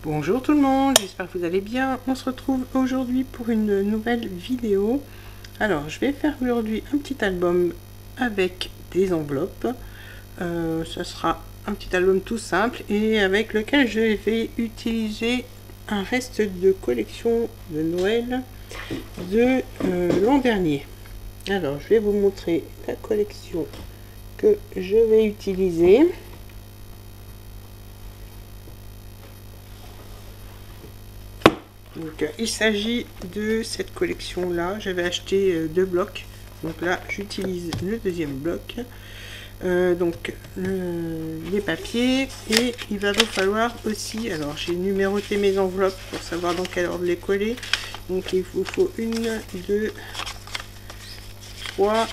Bonjour tout le monde, j'espère que vous allez bien. On se retrouve aujourd'hui pour une nouvelle vidéo. Alors, je vais faire aujourd'hui un petit album avec des enveloppes. Ce sera un petit album tout simple et avec lequel je vais utiliser un reste de collection de Noël de l'an dernier. Alors, je vais vous montrer la collection que je vais utiliser. Donc, il s'agit de cette collection là. J'avais acheté deux blocs, donc là j'utilise le deuxième bloc. Donc les papiers, et il va vous falloir aussi, alors j'ai numéroté mes enveloppes pour savoir dans quel ordre les coller. Donc il vous faut 1, 2, 3,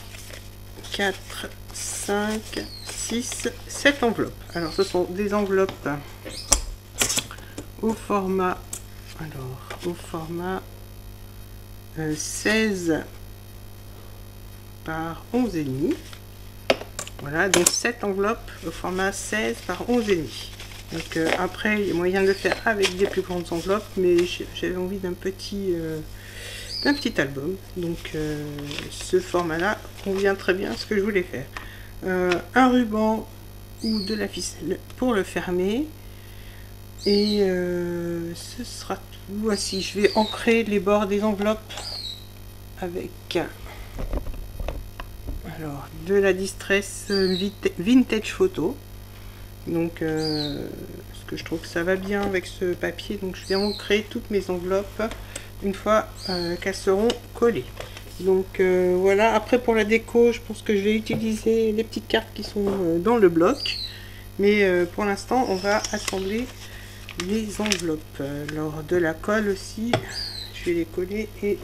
4, 5, 6, 7 enveloppes. Alors ce sont des enveloppes au format 16 par 11,5. Voilà, donc 7 enveloppes au format 16 par 11,5. Donc après, il y a moyen de le faire avec des plus grandes enveloppes, mais j'avais envie d'un petit album. Donc ce format-là convient très bien à ce que je voulais faire. Un ruban ou de la ficelle pour le fermer. Et ce sera tout. Voici, je vais ancrer les bords des enveloppes avec alors de la Distress Vintage Photo. Donc parce que je trouve que ça va bien avec ce papier, donc je vais ancrer toutes mes enveloppes une fois qu'elles seront collées. Donc voilà, après pour la déco, je pense que je vais utiliser les petites cartes qui sont dans le bloc, mais pour l'instant on va assembler les enveloppes. Alors de la colle aussi, je vais les coller et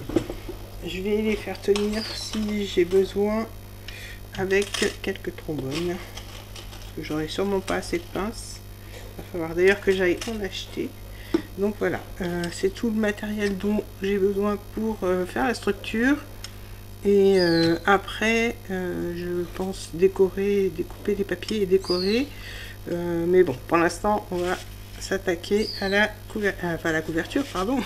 je vais les faire tenir si j'ai besoin avec quelques trombones. J'aurai sûrement pas assez de pinces. Il va falloir d'ailleurs que j'aille en acheter. Donc voilà, c'est tout le matériel dont j'ai besoin pour faire la structure. Et après, je pense décorer, découper les papiers et décorer. Mais bon, pour l'instant, on va s'attaquer à la couverture, pardon,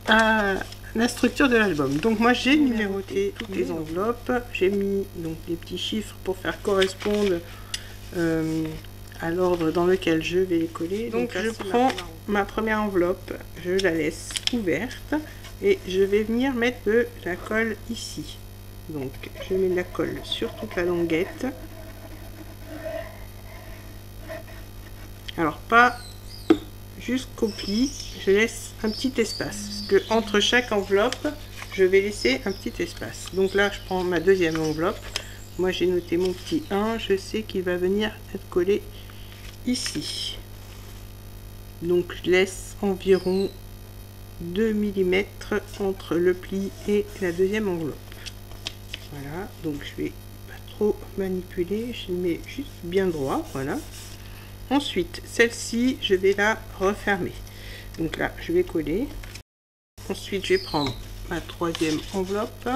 à la structure de l'album. Donc moi j'ai numéroté toutes les enveloppes, j'ai mis donc les petits chiffres pour faire correspondre à l'ordre dans lequel je vais les coller. Donc là, je prends ma première enveloppe, je la laisse ouverte et je vais venir mettre de la colle ici. Donc je mets de la colle sur toute la languette. Alors pas jusqu'au pli, je laisse un petit espace, parce que entre chaque enveloppe je vais laisser un petit espace. Donc là je prends ma deuxième enveloppe, moi j'ai noté mon petit 1, je sais qu'il va venir être collé ici, donc je laisse environ 2 mm entre le pli et la deuxième enveloppe. Voilà, donc je vais pas trop manipuler, je mets juste bien droit, voilà. Ensuite, celle-ci, je vais la refermer. Donc là, je vais coller. Ensuite, je vais prendre ma troisième enveloppe.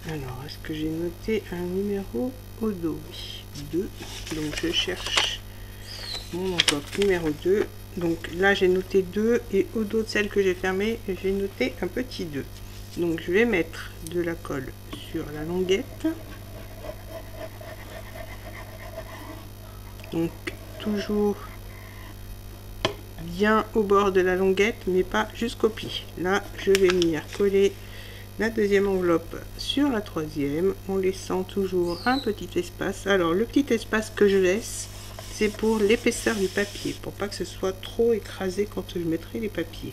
Alors, est-ce que j'ai noté un numéro au dos? Oui, 2. Donc, je cherche mon enveloppe numéro 2. Donc là, j'ai noté 2 et au dos de celle que j'ai fermée, j'ai noté un petit 2. Donc, je vais mettre de la colle sur la languette. Donc toujours bien au bord de la languette, mais pas jusqu'au pli. Là je vais venir coller la deuxième enveloppe sur la troisième en laissant toujours un petit espace. Alors le petit espace que je laisse, c'est pour l'épaisseur du papier, pour pas que ce soit trop écrasé quand je mettrai les papiers.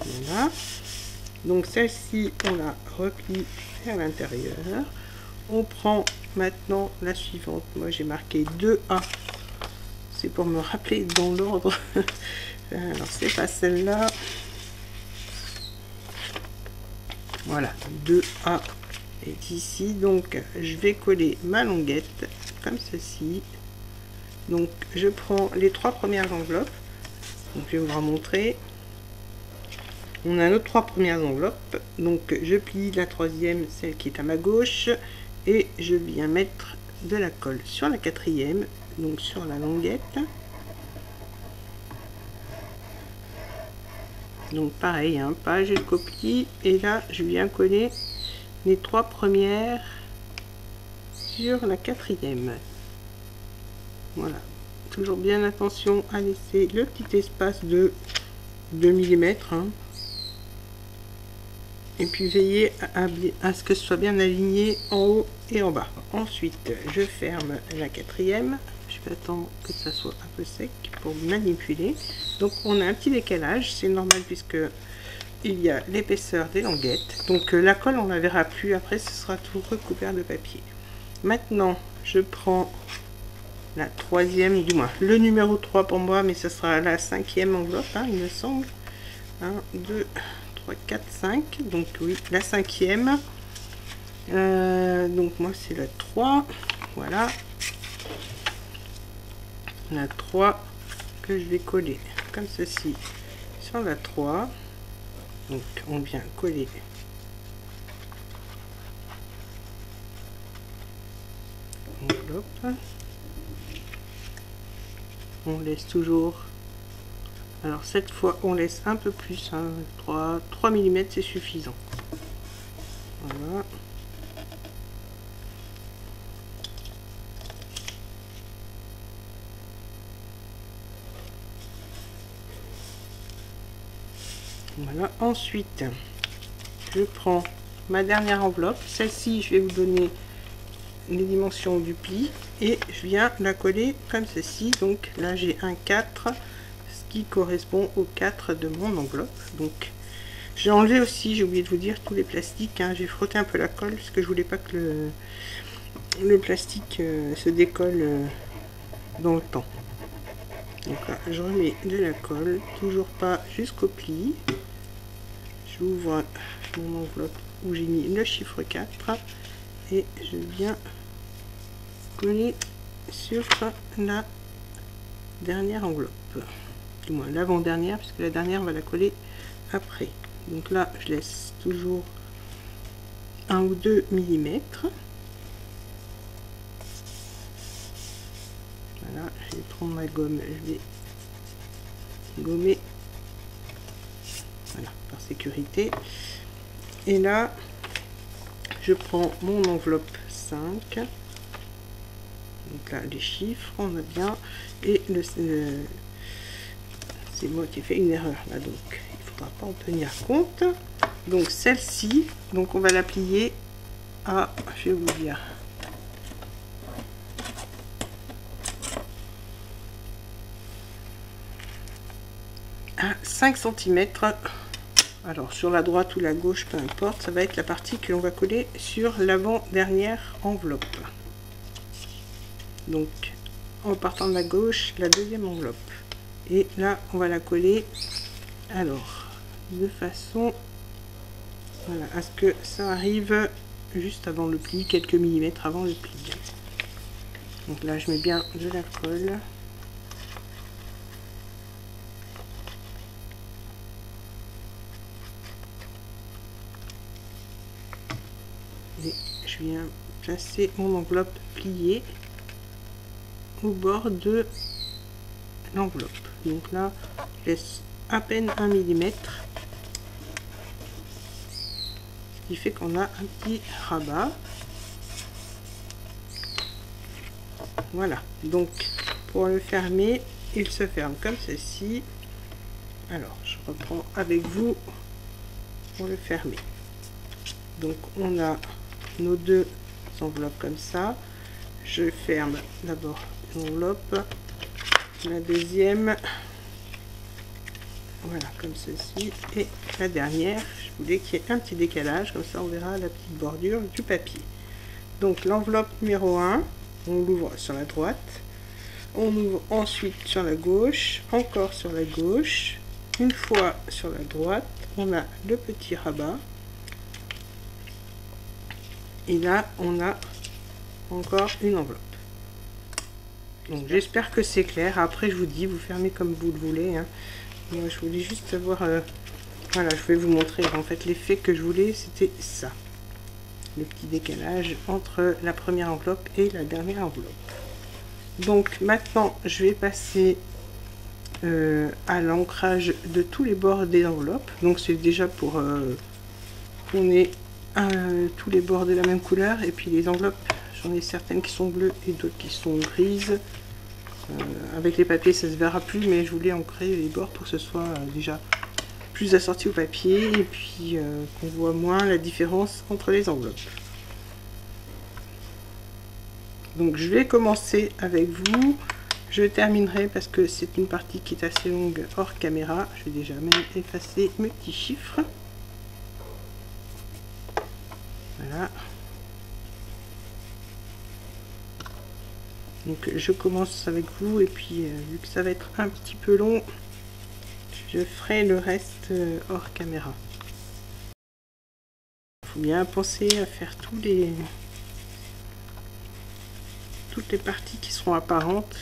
Voilà, donc celle-ci on la replie vers l'intérieur. On prend maintenant la suivante. Moi j'ai marqué 2A, c'est pour me rappeler dans l'ordre. Alors c'est pas celle-là, voilà, 2A est ici. Donc je vais coller ma languette comme ceci. Donc je prends les 3 premières enveloppes, donc je vais vous remontrer. On a nos 3 premières enveloppes, donc je plie la troisième, celle qui est à ma gauche, et je viens mettre de la colle sur la quatrième, donc sur la languette. Donc pareil, hein, pas jusqu'au pli. Et là, je viens coller les 3 premières sur la quatrième. Voilà. Toujours bien attention à laisser le petit espace de 2 mm. Hein. Et puis veillez à ce que ce soit bien aligné en haut et en bas. Ensuite, je ferme la quatrième. Je vais attendre que ça soit un peu sec pour manipuler. Donc on a un petit décalage, c'est normal puisque il y a l'épaisseur des languettes. Donc la colle on la verra plus, après ce sera tout recouvert de papier. Maintenant je prends la troisième, du moins le numéro 3 pour moi, mais ce sera la cinquième enveloppe, hein, il me semble. 1, 2, 3, 4, 5. Donc oui, la cinquième. Donc moi c'est la 3. Voilà. La 3 que je vais coller comme ceci sur la 3. Donc on vient coller l'enveloppe. On laisse toujours, alors cette fois on laisse un peu plus, hein, 3 mm c'est suffisant. Voilà. Voilà, ensuite je prends ma dernière enveloppe, celle-ci je vais vous donner les dimensions du pli et je viens la coller comme ceci. Donc là j'ai un 4, ce qui correspond au 4 de mon enveloppe. Donc j'ai enlevé aussi, j'ai oublié de vous dire, tous les plastiques, hein. J'ai frotté un peu la colle parce que je voulais pas que le plastique se décolle dans le temps. Donc là je remets de la colle, toujours pas jusqu'au pli. J'ouvre mon enveloppe où j'ai mis le chiffre 4 et je viens coller sur la dernière enveloppe, du moins l'avant-dernière, puisque la dernière on va la coller après. Donc là je laisse toujours 1 ou 2 mm. Voilà, je vais prendre ma gomme, je vais gommer, voilà, par sécurité. Et là je prends mon enveloppe 5. Donc là les chiffres on a bien, et c'est moi qui ai fait une erreur là, donc il faudra pas en tenir compte. Donc celle-ci, donc on va la plier à, je vais vous dire, à 5 cm. Alors sur la droite ou la gauche, peu importe, ça va être la partie que l'on va coller sur l'avant-dernière enveloppe. Donc en partant de la gauche, la deuxième enveloppe. Et là on va la coller, alors de façon, voilà, à ce que ça arrive juste avant le pli, quelques millimètres avant le pli. Donc là je mets bien de la colle. Et je viens placer mon enveloppe pliée au bord de l'enveloppe. Donc là je laisse à peine 1 mm, ce qui fait qu'on a un petit rabat. Voilà, donc pour le fermer, il se ferme comme ceci. Alors je reprends avec vous pour le fermer. Donc on a nos deux enveloppes comme ça. Je ferme d'abord l'enveloppe, la deuxième, voilà, comme ceci, et la dernière, je voulais qu'il y ait un petit décalage, comme ça on verra la petite bordure du papier. Donc l'enveloppe numéro 1, on l'ouvre sur la droite, on ouvre ensuite sur la gauche, encore sur la gauche, une fois sur la droite, on a le petit rabat, et là on a encore une enveloppe. Donc j'espère que c'est clair. Après je vous dis, vous fermez comme vous le voulez, hein. Moi je voulais juste savoir, voilà, je vais vous montrer en fait l'effet que je voulais, c'était ça. le petit décalage entre la première enveloppe et la dernière enveloppe. Donc maintenant je vais passer à l'ancrage de tous les bords des enveloppes. Donc c'est déjà pour qu'on ait tous les bords de la même couleur, et puis les enveloppes, j'en ai certaines qui sont bleues et d'autres qui sont grises. Avec les papiers ça se verra plus, mais je voulais ancrer les bords pour que ce soit déjà plus assorti au papier, et puis qu'on voit moins la différence entre les enveloppes. Donc je vais commencer avec vous, je terminerai parce que c'est une partie qui est assez longue hors caméra. Je vais déjà même effacer mes petits chiffres. Voilà. Donc je commence avec vous, et puis vu que ça va être un petit peu long, je ferai le reste hors caméra. Il faut bien penser à faire toutes les parties qui seront apparentes.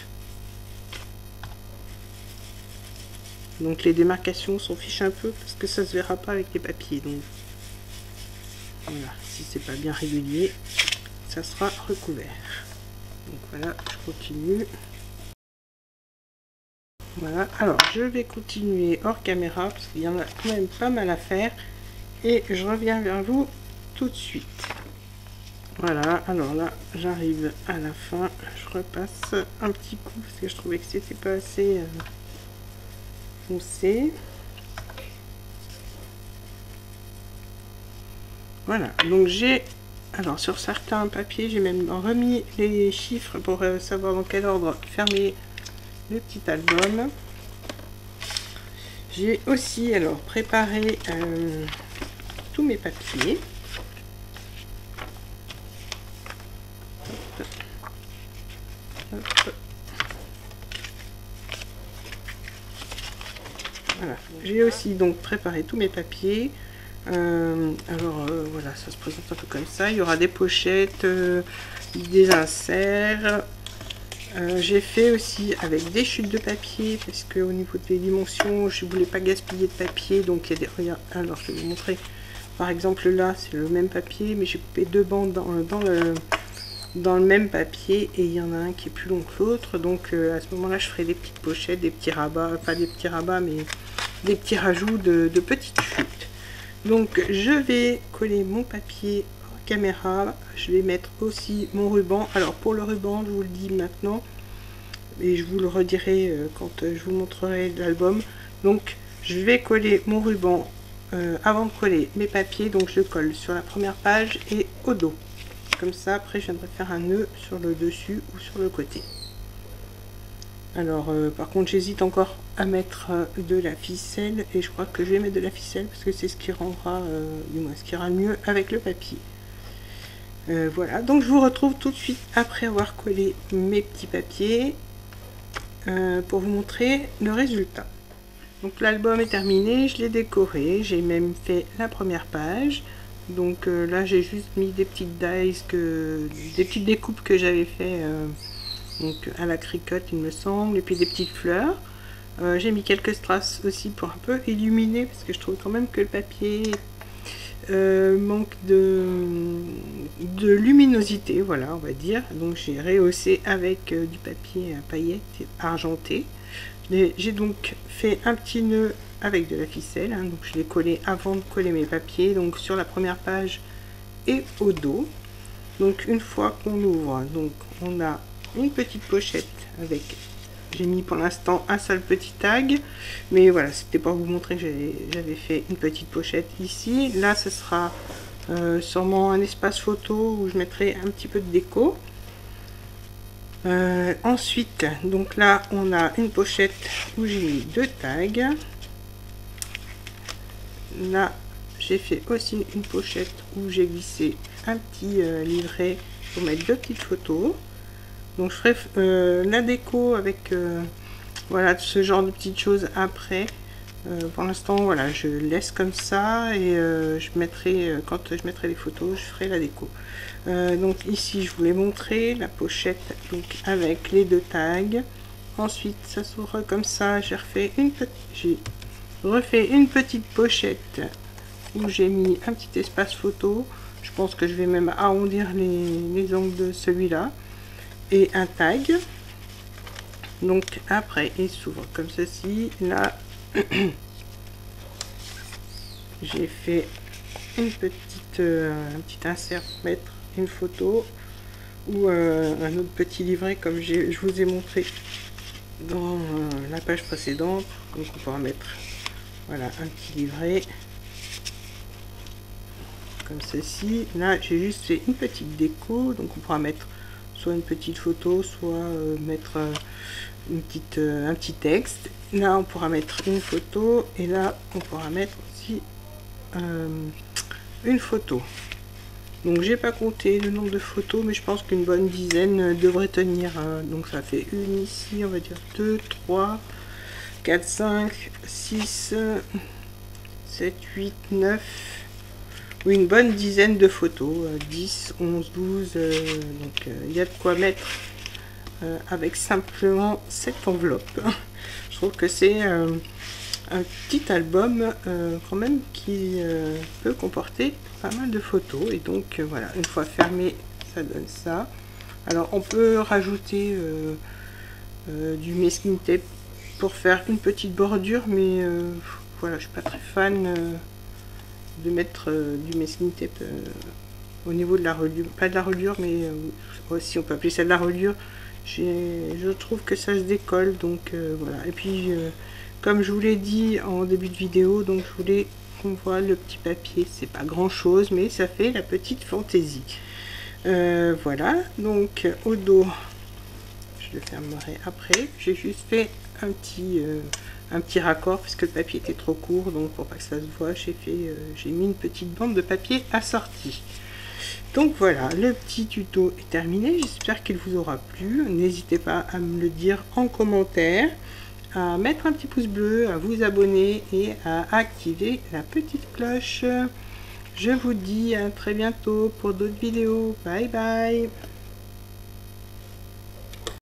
Donc les démarcations, on s'en fiche un peu parce que ça se verra pas avec les papiers. Donc voilà, si c'est pas bien régulier, ça sera recouvert. Donc voilà, je continue. Voilà, alors je vais continuer hors caméra parce qu'il y en a quand même pas mal à faire, et je reviens vers vous tout de suite. Voilà, alors là j'arrive à la fin, je repasse un petit coup parce que je trouvais que c'était pas assez foncé. Voilà, donc j'ai, alors sur certains papiers j'ai même remis les chiffres pour savoir dans quel ordre fermer le petit album. J'ai aussi alors préparé tous mes papiers. Voilà, j'ai aussi donc préparé tous mes papiers. Voilà, ça se présente un peu comme ça. Il y aura des pochettes, des inserts. J'ai fait aussi avec des chutes de papier parce que au niveau des dimensions, je voulais pas gaspiller de papier. Donc il y a des, regarde, alors je vais vous montrer. Par exemple là, c'est le même papier, mais j'ai coupé deux bandes dans le même papier, et il y en a un qui est plus long que l'autre. Donc à ce moment-là, je ferai des petites pochettes, des petits rabats, pas des petits rabats, mais des petits rajouts de petites chutes. Donc je vais coller mon papier en caméra, je vais mettre aussi mon ruban. Alors pour le ruban, je vous le dis maintenant, et je vous le redirai quand je vous montrerai l'album. Donc je vais coller mon ruban avant de coller mes papiers. Donc je colle sur la première page et au dos. Comme ça, après je viendrai faire un nœud sur le dessus ou sur le côté. Alors par contre j'hésite encore à mettre de la ficelle, et je crois que je vais mettre de la ficelle parce que c'est ce qui rendra, du moins ce qui ira mieux avec le papier. Voilà, donc je vous retrouve tout de suite après avoir collé mes petits papiers pour vous montrer le résultat. Donc l'album est terminé, je l'ai décoré, j'ai même fait la première page. Donc là j'ai juste mis des petites dies, des petites découpes que j'avais fait donc à la cricotte il me semble, et puis des petites fleurs. J'ai mis quelques strass aussi pour un peu illuminer, parce que je trouve quand même que le papier manque de luminosité, voilà, on va dire. Donc j'ai rehaussé avec du papier à paillettes argenté. J'ai donc fait un petit nœud avec de la ficelle, hein, donc je l'ai collé avant de coller mes papiers, donc sur la première page et au dos. Donc une fois qu'on ouvre, donc on a une petite pochette avec, j'ai mis pour l'instant un seul petit tag, mais voilà, c'était pour vous montrer que j'avais fait une petite pochette ici. Là ce sera sûrement un espace photo où je mettrai un petit peu de déco. Ensuite, donc là on a une pochette où j'ai mis deux tags. Là j'ai fait aussi une pochette où j'ai glissé un petit livret pour mettre deux petites photos. Donc je ferai la déco avec voilà, ce genre de petites choses après. Pour l'instant voilà, je laisse comme ça, et je mettrai quand je mettrai les photos, je ferai la déco. Donc ici je voulais montrer la pochette donc avec les deux tags. Ensuite ça s'ouvre comme ça, j'ai refait une petite pochette où j'ai mis un petit espace photo. Je pense que je vais même arrondir les angles de celui-là. Et un tag. Donc après, il s'ouvre comme ceci. Là, j'ai fait une petite, un petit insert pour mettre une photo ou un autre petit livret comme je vous ai montré dans la page précédente. Donc on pourra mettre, voilà, un petit livret comme ceci. Là, j'ai juste fait une petite déco, donc on pourra mettre soit une petite photo, soit mettre un petit texte. Là, on pourra mettre une photo et là, on pourra mettre aussi une photo. Donc j'ai pas compté le nombre de photos, mais je pense qu'une bonne dizaine devrait tenir. Donc ça fait une ici, on va dire 2, 3, 4, 5, 6, 7, 8, 9. Oui, une bonne dizaine de photos. 10, 11, 12. Donc il y a de quoi mettre avec simplement cette enveloppe. Je trouve que c'est un petit album quand même qui peut comporter pas mal de photos. Et donc voilà, une fois fermé, ça donne ça. Alors on peut rajouter du masking tape pour faire une petite bordure, mais voilà, je suis pas très fan de mettre du masking tape au niveau de la reliure, pas de la reliure, mais si on peut appeler ça de la reliure. Je trouve que ça se décolle, donc voilà. Et puis comme je vous l'ai dit en début de vidéo, donc je voulais qu'on voit le petit papier. C'est pas grand chose, mais ça fait la petite fantaisie. Voilà, donc au dos, je le fermerai après. J'ai juste fait un petit raccord puisque le papier était trop court, donc pour pas que ça se voit, j'ai mis une petite bande de papier assortie. Donc voilà, le petit tuto est terminé. J'espère qu'il vous aura plu. N'hésitez pas à me le dire en commentaire, à mettre un petit pouce bleu, à vous abonner et à activer la petite cloche. Je vous dis à très bientôt pour d'autres vidéos. Bye bye.